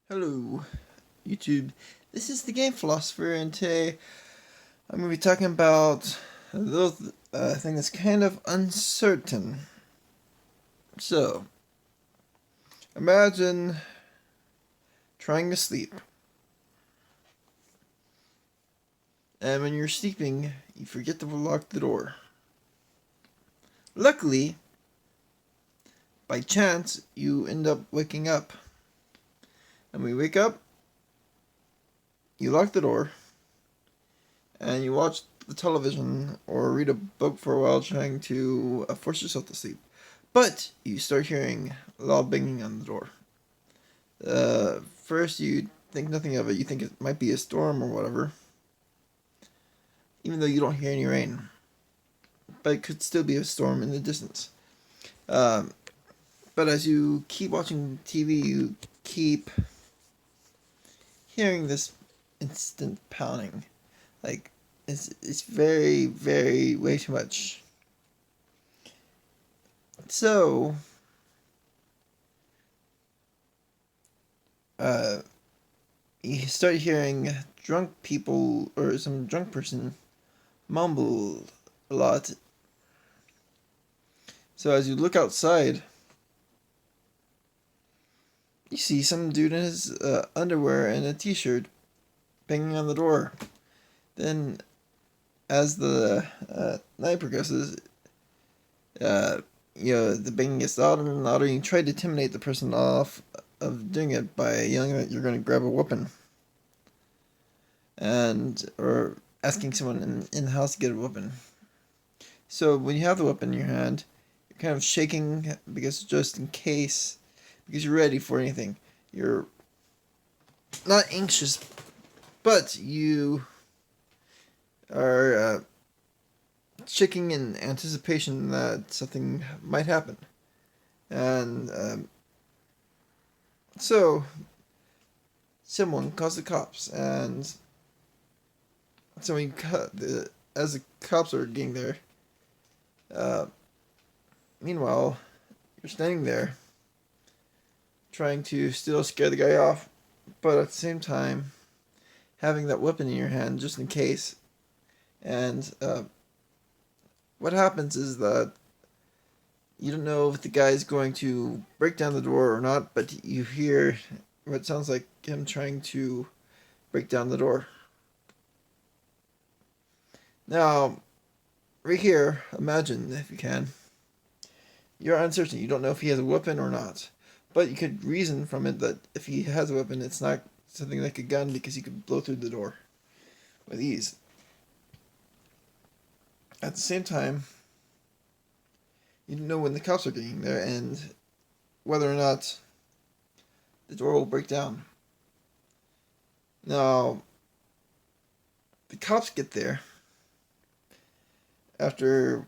Hello, YouTube. This is the Game Philosopher, and today I'm going to be talking about a little thing that's kind of uncertain. So, imagine trying to sleep, and when you're sleeping, you forget to lock the door. Luckily, by chance, you end up waking up. And when you wake up, you lock the door, and you watch the television or read a book for a while trying to force yourself to sleep. But you start hearing a loud banging on the door. First, you think nothing of it. You think it might be a storm or whatever, even though you don't hear any rain. But it could still be a storm in the distance. Um, but as you keep watching TV, you keep hearing this instant pounding. Like, it's very, very, way too much. So, you start hearing drunk people or some drunk person mumble a lot. So as you look outside, you see some dude in his underwear and a t-shirt banging on the door. Then, as the night progresses, the banging gets louder and louder. You try to intimidate the person off of doing it by yelling that you're going to grab a weapon, or asking someone in the house to get a weapon. So when you have the weapon in your hand, you're kind of shaking because just in case, because you're ready for anything. You're not anxious, but you are shaking in anticipation that something might happen. And so someone calls the cops, and so as the cops are getting there, meanwhile, you're standing there trying to still scare the guy off, but at the same time having that weapon in your hand just in case. And what happens is that you don't know if the guy is going to break down the door or not, but you hear what sounds like him trying to break down the door. Now, right here, imagine, if you can, you're uncertain. You don't know if he has a weapon or not. But you could reason from it that if he has a weapon, it's not something like a gun because he could blow through the door with ease. At the same time, you don't know when the cops are getting there and whether or not the door will break down. Now, the cops get there after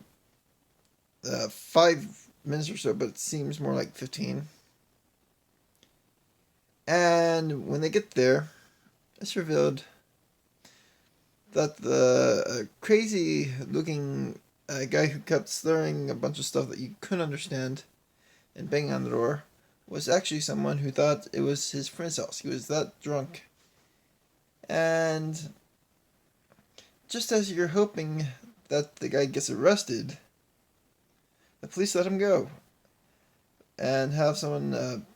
5 minutes or so, but it seems more like 15. And when they get there, it's revealed that the crazy looking guy who kept slurring a bunch of stuff that you couldn't understand and banging on the door was actually someone who thought it was his friend's house. He was that drunk. And just as you're hoping that the guy gets arrested, the police let him go and have someone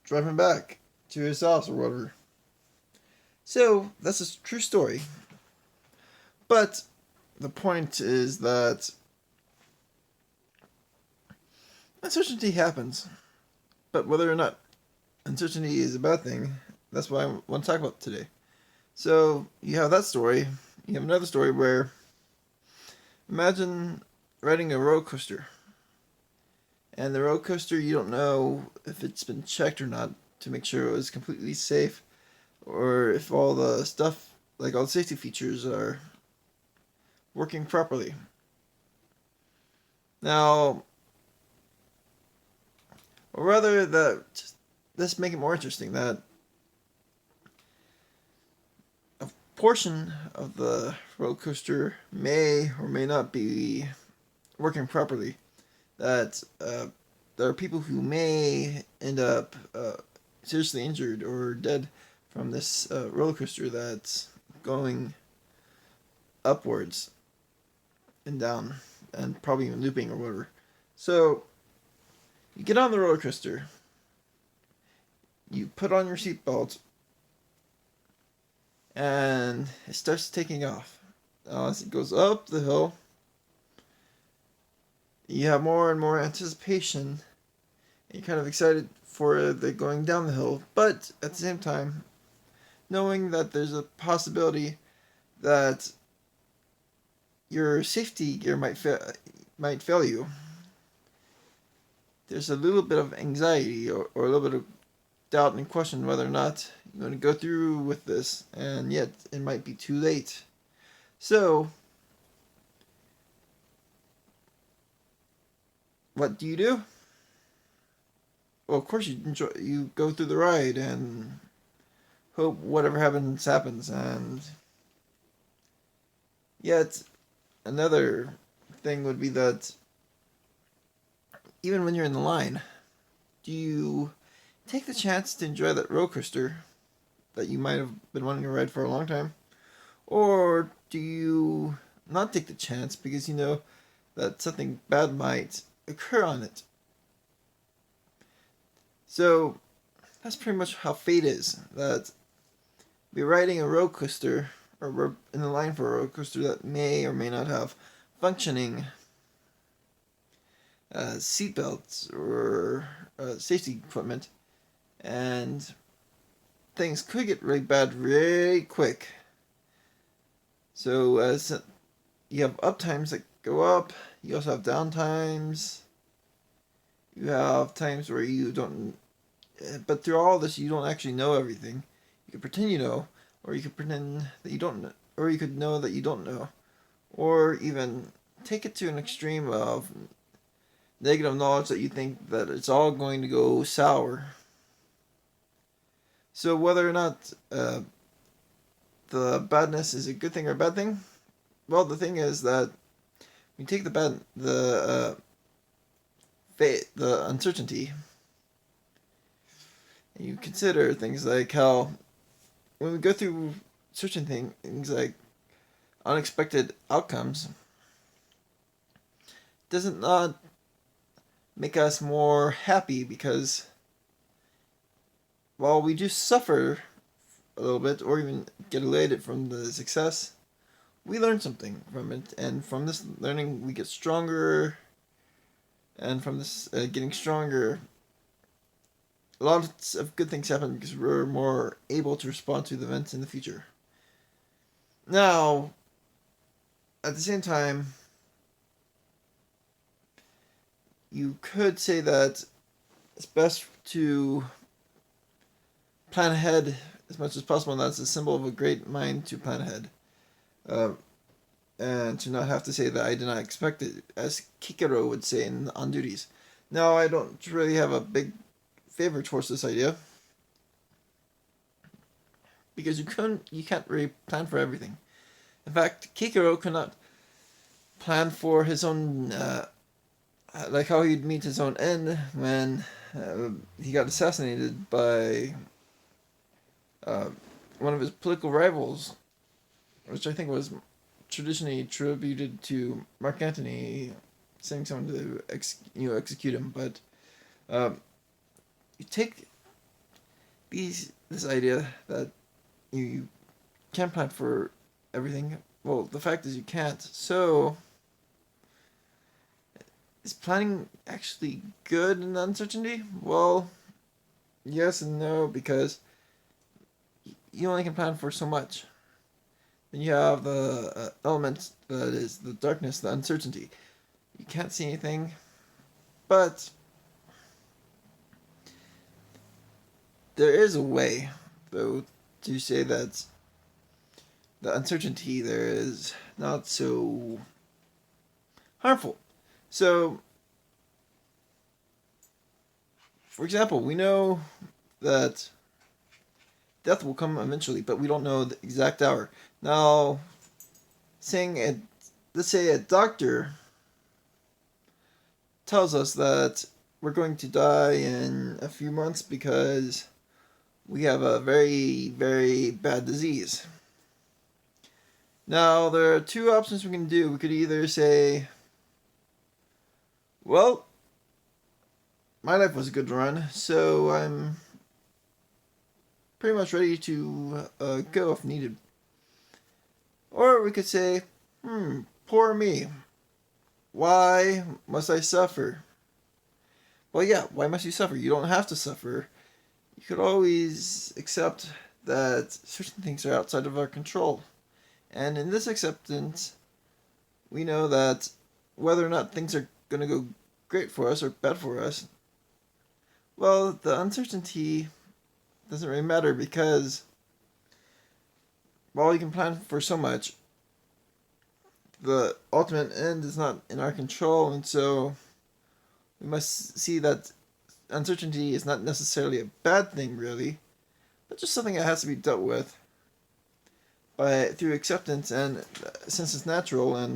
drive him back to his house or whatever. So, that's a true story. But the point is that uncertainty happens. But whether or not uncertainty is a bad thing, that's what I want to talk about today. So, you have that story. You have another story where, imagine riding a roller coaster. And the roller coaster, you don't know if it's been checked or not to make sure it was completely safe, or if all the stuff, like all the safety features, are working properly. Now, or rather, let's make it more interesting, that a portion of the roller coaster may or may not be working properly. That there are people who may end up seriously injured or dead from this roller coaster that's going upwards and down and probably even looping or whatever. So you get on the roller coaster, you put on your seatbelt, and it starts taking off. As it goes up the hill, you have more and more anticipation. You're kind of excited for the going down the hill, but at the same time, knowing that there's a possibility that your safety gear might fail you. There's a little bit of anxiety or a little bit of doubt and question whether or not you're going to go through with this, and yet it might be too late. So, what do? Well, of course you go through the ride and hope whatever happens, and yet another thing would be that even when you're in the line, do you take the chance to enjoy that roller coaster that you might have been wanting to ride for a long time? Or do you not take the chance because you know that something bad might occur on it? So that's pretty much how fate is. That we're riding a roller coaster, or we're in the line for a roller coaster that may or may not have functioning seatbelts or safety equipment, and things could get really bad really quick. So as you have up times that go up, you also have down times. You have times where you don't, but through all this, you don't actually know everything. You could pretend you know, or you could pretend that you don't know, or you could know that you don't know, or even take it to an extreme of negative knowledge that you think that it's all going to go sour. So whether or not the badness is a good thing or a bad thing, well, the thing is that you take the uncertainty, and you consider things like how when we go through certain things like unexpected outcomes, doesn't not make us more happy because while we do suffer a little bit or even get elated from the success, we learn something from it, and from this learning we get stronger, and from this getting stronger, lots of good things happen because we're more able to respond to the events in the future. Now, at the same time, you could say that it's best to plan ahead as much as possible, and that's a symbol of a great mind to plan ahead. And to not have to say that I did not expect it, as Kikero would say On Duties. Now, I don't really have a big favor towards this idea, because you can't really plan for everything. In fact, Kikero could not plan for his own, like how he'd meet his own end when he got assassinated by one of his political rivals, which I think was traditionally attributed to Mark Antony, sending someone to execute him. But you take this idea that you can't plan for everything. Well, the fact is you can't. So is planning actually good in uncertainty? Well, yes and no, because you only can plan for so much. Then you have the element that is the darkness, the uncertainty. You can't see anything, but there is a way, though, to say that the uncertainty there is not so harmful. So, for example, we know that death will come eventually, but we don't know the exact hour. Now, let's say a doctor tells us that we're going to die in a few months because we have a very, very bad disease. Now, there are two options we can do. We could either say, well, my life was a good run, so I'm pretty much ready to go if needed. Or we could say, poor me. Why must I suffer? Well, yeah, why must you suffer? You don't have to suffer. You could always accept that certain things are outside of our control. And in this acceptance, we know that whether or not things are going to go great for us or bad for us, well, the uncertainty doesn't really matter because, while you can plan for so much, the ultimate end is not in our control, and so we must see that uncertainty is not necessarily a bad thing, really, but just something that has to be dealt with through acceptance, and since it's natural and